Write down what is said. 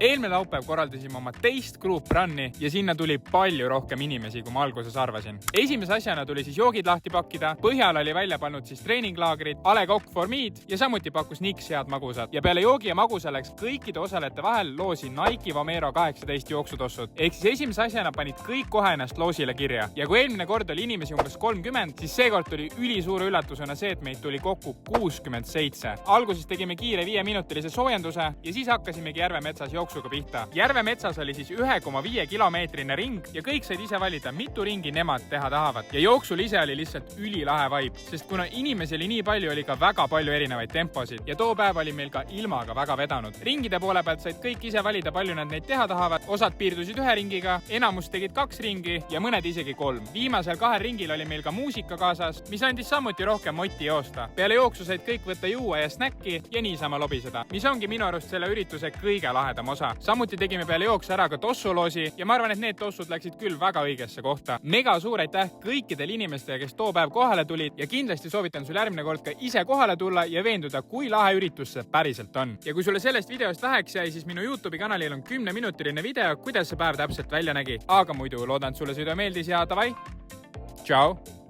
Eelmine laupäev korraldasime oma teist group run'i ja sinna tuli palju rohkem inimesi, kui ma alguses arvasin. Esimese asjana tuli siis joogid lahti pakkida, põhjal oli välja pannud siis treeninglaagrid, A Le Coq for Me'd ja samuti pakkus Nix head magusad. Ja peale joogi ja magusa läks kõikide osalejate vahel loosi Nike Vomero 18 jooksutossud. Ehk siis esimese asjana panid kõik kohe ennast loosile kirja. Ja kui eelmine kord oli inimesi umbes 30, siis seekord tuli ülisuure üllatusena see, et meid tuli kokku 67. Alguses tegime kiire 5-minutilise soojenduse ja siis hakkasimegi Järvemetsas jooksuga pihta. Järvemetsas oli siis 1,5 kilomeetrine ring ja kõik said ise valida, mitu ringi nemad teha tahavad. Ja jooksul ise oli lihtsalt ülilahe vibe, sest kuna inimesi oli nii palju, oli ka väga palju erinevaid temposid ja too päev oli meil ka ilmaga väga vedanud. Ringide poole pealt said kõik ise valida, palju nad neid teha tahavad. Osad piirdusid 1 ringiga, enamus tegid 2 ringi ja mõned isegi 3. Viimasel 2 ringil oli meil ka muusika kaasas, mis andis samuti rohkem moti joosta. Peale jooksu said kõik võtta juua ja snäkki ja niisama lobiseda, mis ongi minu arust selle ürituse kõige lahedam osa. Samuti tegime peale jooksu ära ka tossuloosi ja ma arvan, et need tossud läksid küll väga õigesse kohta. Mega suur aitäh kõikidele inimestele, kes too päev kohale tulid ja kindlasti soovitan sul järgmine kord ka ise kohale tulla ja veenduda, kui lahe üritus see päriselt on. Ja kui sulle sellest videost väheks jäi, siis minu YouTube'i kanalil on 10-minutiline video, kuidas see päev täpselt välja nägi. Aga muidu loodan, et sulle see video meeldis ja davai! Ciao!